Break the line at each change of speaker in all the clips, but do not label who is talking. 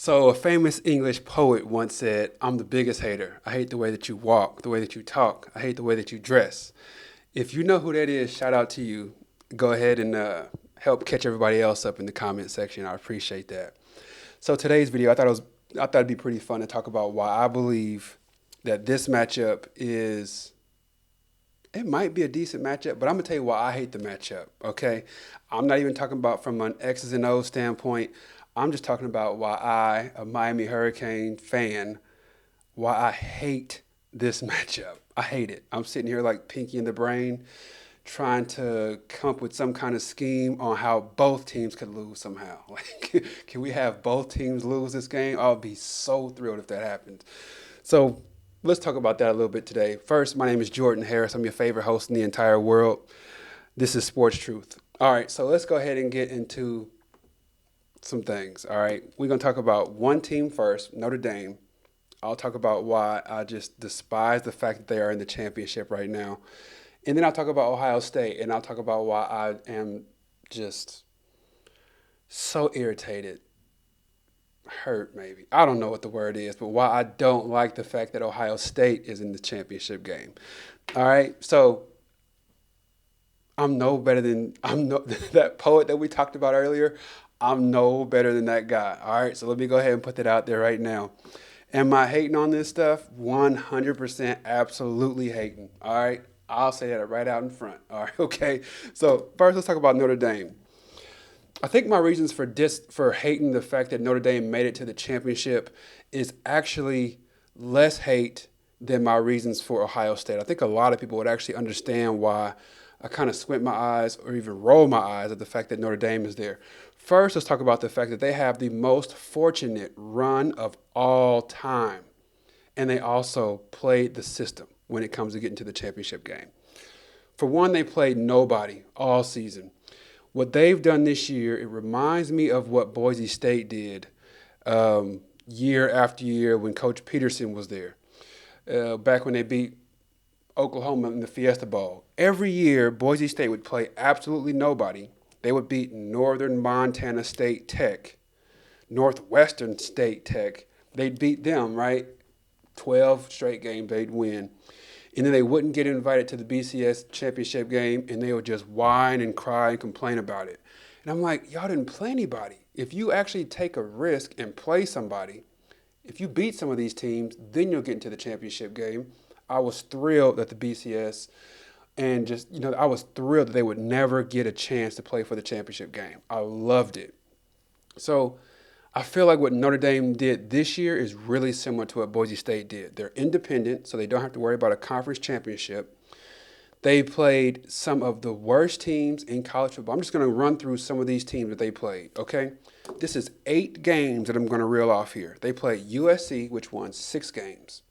So, a famous English poet once said, I'm the biggest hater. I hate the way that you walk, the way that you talk. I hate the way that you dress. If you know who that is, shout out to you. Go ahead and help catch everybody else up in the comment section. I appreciate that. So, today's video, I thought it'd be pretty fun to talk about why I believe that this matchup is it might be a decent matchup, but I'm gonna tell you why I hate the matchup. Okay, I'm not even talking about from an X's and O's standpoint. I'm just talking about why I, a Miami Hurricane fan, why I hate this matchup. I hate it. I'm sitting here like Pinky in the brain, trying to come up with some kind of scheme on how both teams could lose somehow. Like, can we have both teams lose this game? I'll be so thrilled if that happens. So let's talk about that a little bit today. First, my name is Jordan Harris. I'm your favorite host in the entire world. This is Sports Truth. All right, so let's go ahead and get into some things. All right, we're going to talk about one team first, Notre Dame. I'll talk about why I just despise the fact that they are in the championship right now. And then I'll talk about Ohio State, and I'll talk about why I am just so irritated, hurt maybe. I don't know what the word is, but why I don't like the fact that Ohio State is in the championship game. All right, so I'm no better than that poet that we talked about earlier. I'm no better than that guy. All right, so let me go ahead and put that out there right now. Am I hating on this stuff? 100% absolutely hating. All right, I'll say that right out in front. All right, okay. So first, let's talk about Notre Dame. I think my reasons for hating the fact that Notre Dame made it to the championship is actually less hate than my reasons for Ohio State. I think a lot of people would actually understand why I kind of squint my eyes or even roll my eyes at the fact that Notre Dame is there. First, let's talk about the fact that they have the most fortunate run of all time. And they also played the system when it comes to getting to the championship game. For one, they played nobody all season. What they've done this year, it reminds me of what Boise State did year after year when Coach Peterson was there, back when they beat Oklahoma in the Fiesta Bowl. Every year, Boise State would play absolutely nobody. They would beat Northern Montana State Tech, Northwestern State Tech. They'd beat them, right? 12 straight games they'd win. And then they wouldn't get invited to the BCS championship game, and they would just whine and cry and complain about it. And I'm like, y'all didn't play anybody. If you actually take a risk and play somebody, if you beat some of these teams, then you'll get into the championship game. I was thrilled that the BCS and just, I was thrilled that they would never get a chance to play for the championship game. I loved it. So I feel like what Notre Dame did this year is really similar to what Boise State did. They're independent, so they don't have to worry about a conference championship. They played some of the worst teams in college football. I'm just going to run through some of these teams that they played, okay? This is 8 games that I'm going to reel off here. They played USC, which won 6 games.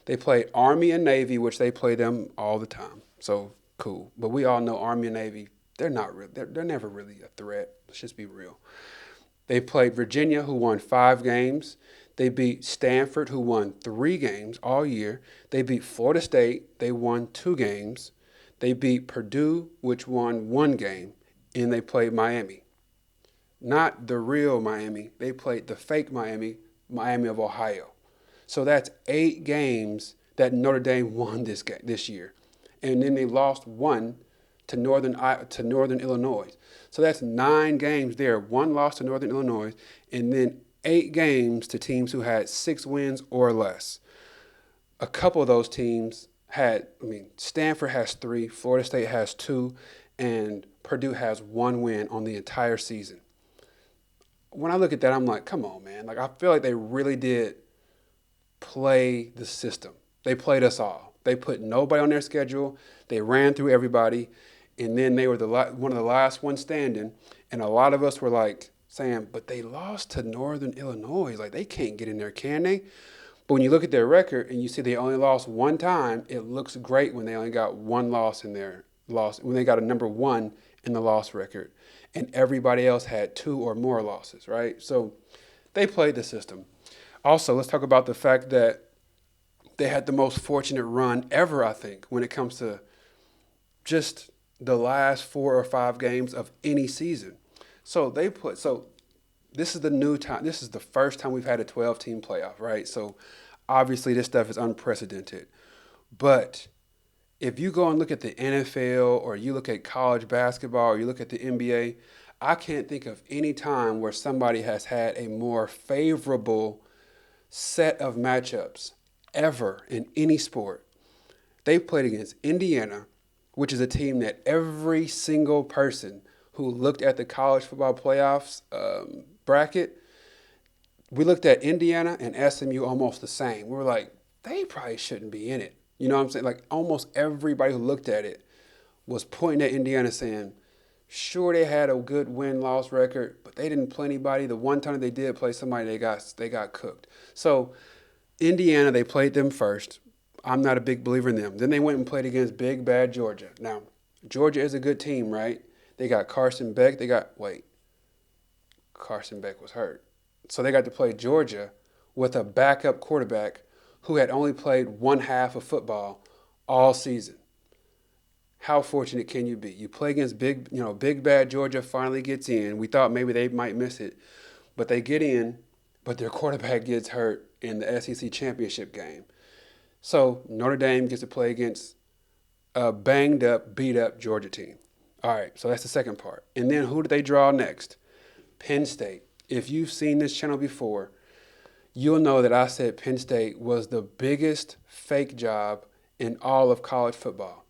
They played Army and Navy, which they play them all the time. So, cool. But we all know Army and Navy, they're not real. They're never really a threat. Let's just be real. They played Virginia, who won 5 games. They beat Stanford, who won 3 games all year. They beat Florida State. They won 2 games. They beat Purdue, which won 1 game. And they played Miami. Not the real Miami. They played the fake Miami, Miami of Ohio. So that's 8 games that Notre Dame won this year. And then they lost 1 to Northern Illinois. So that's 9 games there. 1 loss to Northern Illinois, and then 8 games to teams who had 6 wins or less. A couple of those teams Stanford has 3, Florida State has 2, and Purdue has 1 win on the entire season. When I look at that, I'm like, come on, man. Like, I feel like they really did play the system. They played us all. They put nobody on their schedule. They ran through everybody. And then they were one of the last ones standing. And a lot of us were like saying, but they lost to Northern Illinois. Like, they can't get in there, can they? But when you look at their record and you see they only lost 1 time, it looks great when they only got 1 loss in their loss, when they got a number 1 in the loss record. And everybody else had 2 or more losses, right? So they played the system. Also, let's talk about the fact that they had the most fortunate run ever, I think, when it comes to just the last 4 or 5 games of any season. So this is the new time. This is the first time we've had a 12-team playoff, right? So obviously this stuff is unprecedented. But if you go and look at the NFL or you look at college basketball or you look at the NBA, I can't think of any time where somebody has had a more favorable set of matchups ever in any sport. They played against Indiana, which is a team that every single person who looked at the college football playoffs bracket, we looked at Indiana and SMU almost the same. We were like, they probably shouldn't be in it. You know what I'm saying? Like almost everybody who looked at it was pointing at Indiana saying, sure, they had a good win-loss record, but they didn't play anybody. The one time they did play somebody, they got cooked. So Indiana, they played them first. I'm not a big believer in them. Then they went and played against big bad Georgia. Now, Georgia is a good team, right? They got Carson Beck. Carson Beck was hurt. So they got to play Georgia with a backup quarterback who had only played one half of football all season. How fortunate can you be? You play against big bad Georgia finally gets in. We thought maybe they might miss it, but they get in, but their quarterback gets hurt in the SEC championship game. So Notre Dame gets to play against a banged up, beat up Georgia team. All right, so that's the second part. And then who do they draw next? Penn State. If you've seen this channel before, you'll know that I said Penn State was the biggest fake job in all of college football.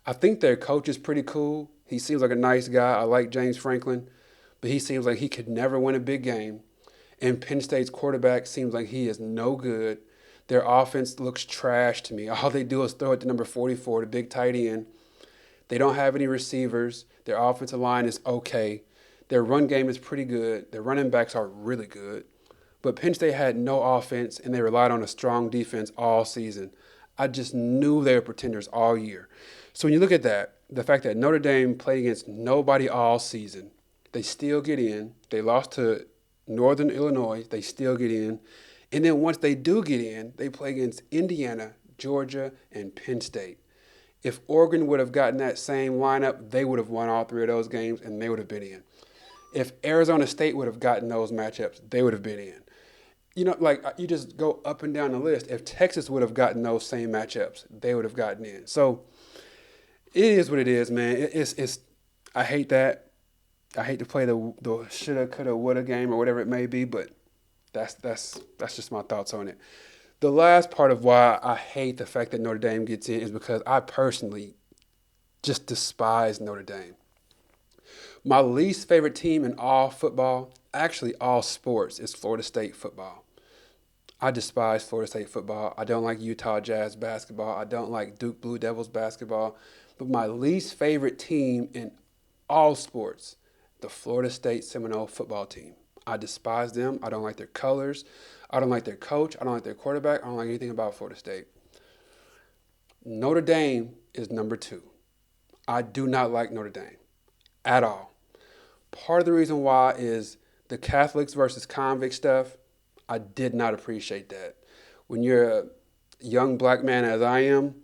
I think their coach is pretty cool. He seems like a nice guy. I like James Franklin, but he seems like he could never win a big game. And Penn State's quarterback seems like he is no good. Their offense looks trash to me. All they do is throw it to number 44, the big tight end. They don't have any receivers. Their offensive line is okay. Their run game is pretty good. Their running backs are really good. But Penn State had no offense, and they relied on a strong defense all season. I just knew they were pretenders all year. So when you look at that, the fact that Notre Dame played against nobody all season, they still get in. They lost to Northern Illinois. They still get in. And then once they do get in, they play against Indiana, Georgia, and Penn State. If Oregon would have gotten that same lineup, they would have won all three of those games, and they would have been in. If Arizona State would have gotten those matchups, they would have been in. You know, like you just go up and down the list. If Texas would have gotten those same matchups, they would have gotten in. So it is what it is, man. It's. I hate that. I hate to play the shoulda, coulda, woulda game or whatever it may be, but that's just my thoughts on it. The last part of why I hate the fact that Notre Dame gets in is because I personally just despise Notre Dame. My least favorite team in all football, actually all sports, is Florida State football. I despise Florida State football. I don't like Utah Jazz basketball. I don't like Duke Blue Devils basketball. But my least favorite team in all sports, the Florida State Seminole football team. I despise them. I don't like their colors. I don't like their coach. I don't like their quarterback. I don't like anything about Florida State. Notre Dame is number 2. I do not like Notre Dame at all. Part of the reason why is the Catholics versus convict stuff. I did not appreciate that. When you're a young black man as I am,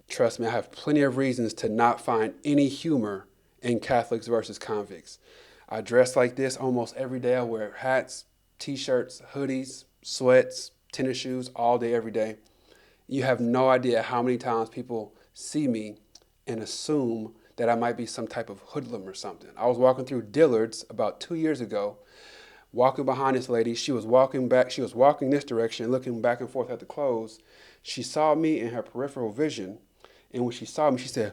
trust me, I have plenty of reasons to not find any humor in Catholics versus convicts. I dress like this almost every day. I wear hats, t-shirts, hoodies, sweats, tennis shoes all day, every day. You have no idea how many times people see me and assume that I might be some type of hoodlum or something. I was walking through Dillard's about 2 years ago, walking behind this lady. She was walking this direction, looking back and forth at the clothes. She saw me in her peripheral vision, and when she saw me, she said,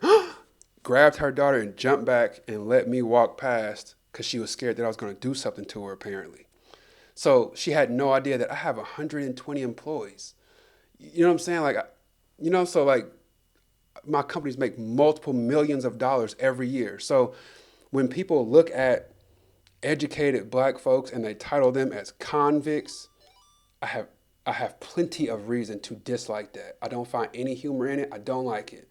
grabbed her daughter and jumped back and let me walk past because she was scared that I was going to do something to her, apparently. So she had no idea that I have 120 employees. You know what I'm saying? So my companies make multiple millions of dollars every year. So when people look at educated black folks and they title them as convicts, I have plenty of reason to dislike that. I don't find any humor in it. I don't like it.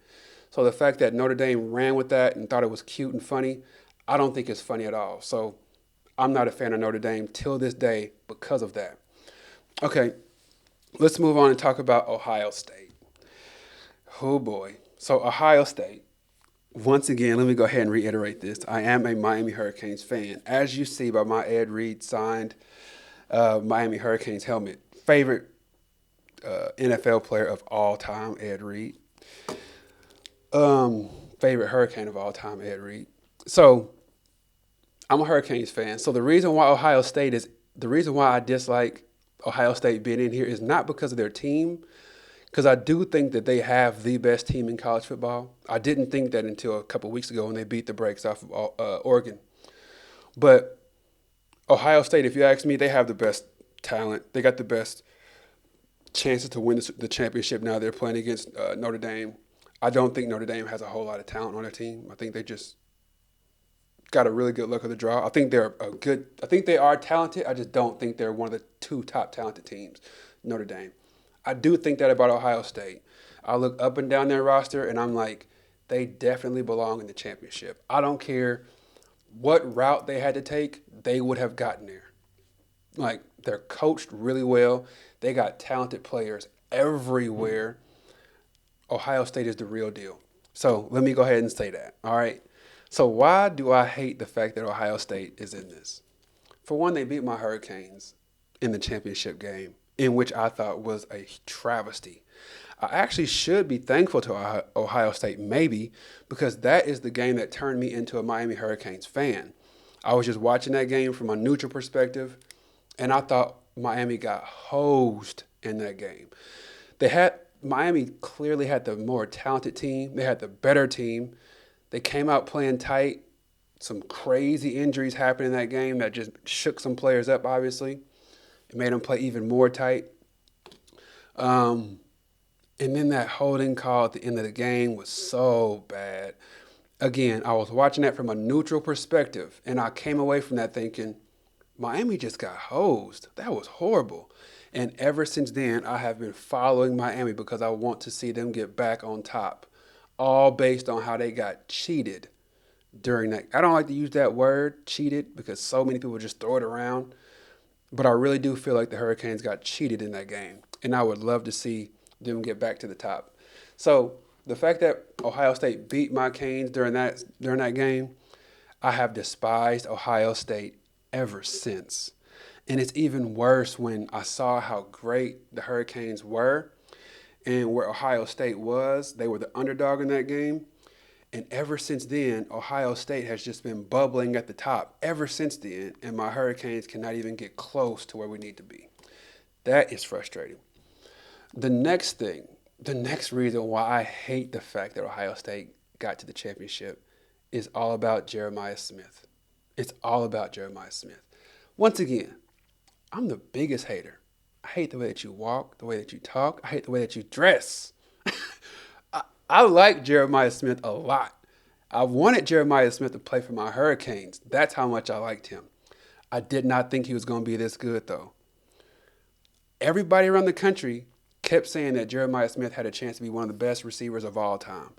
So the fact that Notre Dame ran with that and thought it was cute and funny, I don't think it's funny at all. So I'm not a fan of Notre Dame till this day because of that. Okay, let's move on and talk about Ohio State. Oh boy. So Ohio State, Once again, let me go ahead and reiterate this. I am a Miami Hurricanes fan. As you see by my Ed Reed signed Miami Hurricanes helmet. Favorite NFL player of all time, Ed Reed. Favorite Hurricane of all time, Ed Reed. So I'm a Hurricanes fan. So the reason why I dislike Ohio State being in here is not because of their team, because I do think that they have the best team in college football. I didn't think that until a couple weeks ago when they beat the brakes off of Oregon. But Ohio State, if you ask me, they have the best talent. They got the best chances to win the championship now. They're playing against Notre Dame. I don't think Notre Dame has a whole lot of talent on their team. I think they just got a really good luck of the draw. I think I think they are talented. I just don't think they're one of the two top talented teams, Notre Dame. I do think that about Ohio State. I look up and down their roster and I'm like, they definitely belong in the championship. I don't care what route they had to take, they would have gotten there. Like, they're coached really well. They got talented players everywhere. Ohio State is the real deal. So let me go ahead and say that. All right. So why do I hate the fact that Ohio State is in this? For one, they beat my Hurricanes in the championship game, in which I thought was a travesty. I actually should be thankful to Ohio State, maybe, because that is the game that turned me into a Miami Hurricanes fan. I was just watching that game from a neutral perspective, and I thought Miami got hosed in that game. Miami clearly had the more talented team. They had the better team. They came out playing tight. Some crazy injuries happened in that game that just shook some players up, obviously. It made them play even more tight. And then that holding call at the end of the game was so bad. Again, I was watching that from a neutral perspective, and I came away from that thinking, Miami just got hosed. That was horrible. And ever since then, I have been following Miami because I want to see them get back on top, all based on how they got cheated during that. I don't like to use that word, cheated, because so many people just throw it around. But I really do feel like the Hurricanes got cheated in that game. And I would love to see them get back to the top. So the fact that Ohio State beat my Canes during that game, I have despised Ohio State ever since. And it's even worse when I saw how great the Hurricanes were and where Ohio State was. They were the underdog in that game. And ever since then, Ohio State has just been bubbling at the top ever since then, and my Hurricanes cannot even get close to where we need to be. That is frustrating. The next reason why I hate the fact that Ohio State got to the championship is all about Jeremiah Smith. It's all about Jeremiah Smith. Once again, I'm the biggest hater. I hate the way that you walk, the way that you talk. I hate the way that you dress. I like Jeremiah Smith a lot. I wanted Jeremiah Smith to play for my Hurricanes. That's how much I liked him. I did not think he was going to be this good, though. Everybody around the country kept saying that Jeremiah Smith had a chance to be one of the best receivers of all time.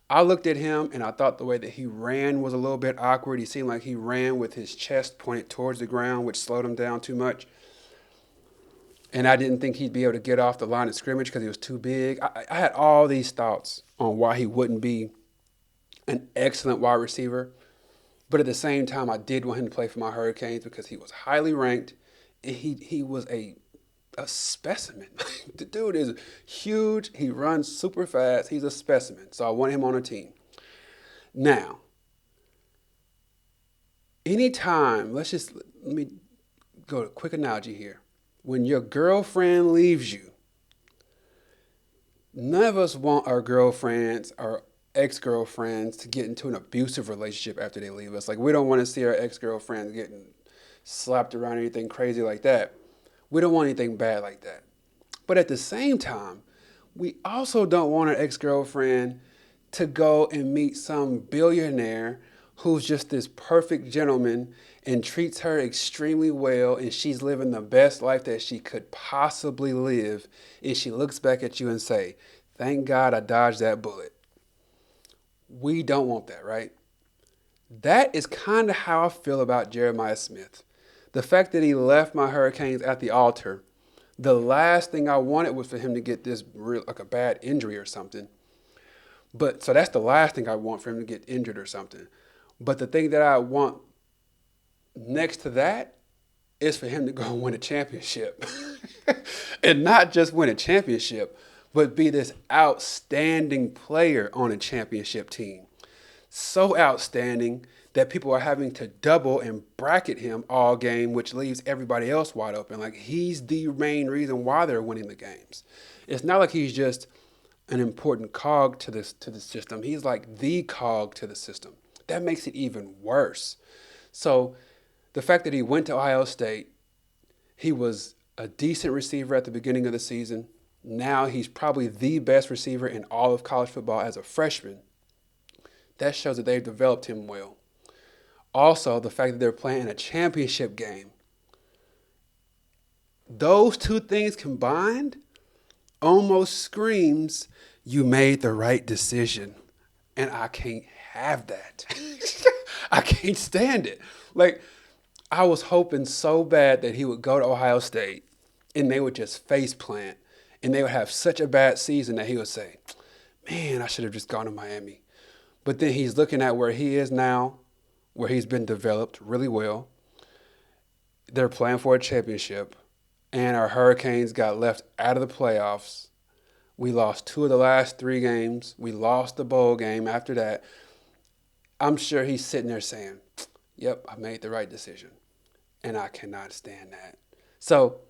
I looked at him, and I thought the way that he ran was a little bit awkward. He seemed like he ran with his chest pointed towards the ground, which slowed him down too much. And I didn't think he'd be able to get off the line of scrimmage because he was too big. I had all these thoughts on why he wouldn't be an excellent wide receiver. But at the same time, I did want him to play for my Hurricanes because he was highly ranked. And he was a specimen. The dude is huge. He runs super fast. He's a specimen. So I want him on a team. Now, anytime, let me go to a quick analogy here. When your girlfriend leaves you, none of us want our girlfriends, our ex-girlfriends to get into an abusive relationship after they leave us. Like, we don't want to see our ex-girlfriends getting slapped around or anything crazy like that. We don't want anything bad like that. But at the same time, we also don't want our ex-girlfriend to go and meet some billionaire who's just this perfect gentleman and treats her extremely well, and she's living the best life that she could possibly live, and she looks back at you and say, thank God I dodged that bullet. We don't want that, right? That is kind of how I feel about Jeremiah Smith. The fact that he left my Hurricanes at the altar, the last thing I wanted was for him to get this like a bad injury or something. But so that's the last thing I want for him to get injured or something. But the thing that I want next to that is for him to go and win a championship. And not just win a championship, but be this outstanding player on a championship team. So outstanding that people are having to double and bracket him all game, which leaves everybody else wide open. Like, he's the main reason why they're winning the games. It's not like he's just an important cog to the system. He's like the cog to the system. That makes it even worse. So the fact that he went to Ohio State, he was a decent receiver at the beginning of the season. Now he's probably the best receiver in all of college football as a freshman. That shows that they've developed him well. Also, the fact that they're playing a championship game. Those two things combined almost screams you made the right decision. And I can't have that. I can't stand it. Like, I was hoping so bad that he would go to Ohio State and they would just face plant and they would have such a bad season that he would say, man, I should have just gone to Miami. But then he's looking at where he is now, where he's been developed really well. They're playing for a championship, and our Hurricanes got left out of the playoffs. We lost 2 of the last 3 games. We lost the bowl game after that. I'm sure he's sitting there saying, yep, I made the right decision. And I cannot stand that. So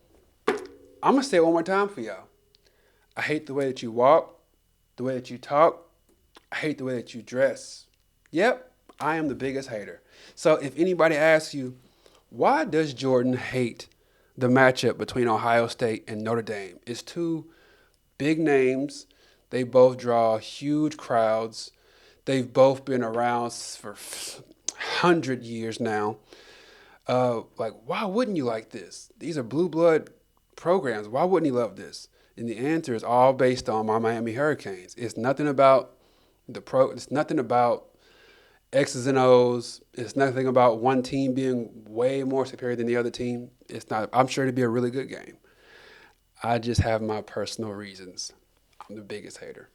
I'm going to say it one more time for y'all. I hate the way that you walk, the way that you talk. I hate the way that you dress. Yep, I am the biggest hater. So if anybody asks you, why does Jordan hate the matchup between Ohio State and Notre Dame? It's 2 big names. They both draw huge crowds. They've both been around for 100 years now. Like, why wouldn't you like this? These are blue blood programs. Why wouldn't he love this? And the answer is all based on my Miami Hurricanes. It's nothing about it's nothing about X's and O's. It's nothing about one team being way more superior than the other team. It's not. I'm sure it'd be a really good game. I just have my personal reasons. I'm the biggest hater.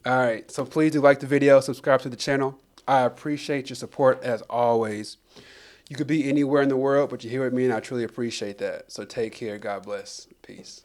All right, so please do like the video, subscribe to the channel. I appreciate your support as always. You could be anywhere in the world, but you're here with me, and I truly appreciate that. So take care. God bless. Peace.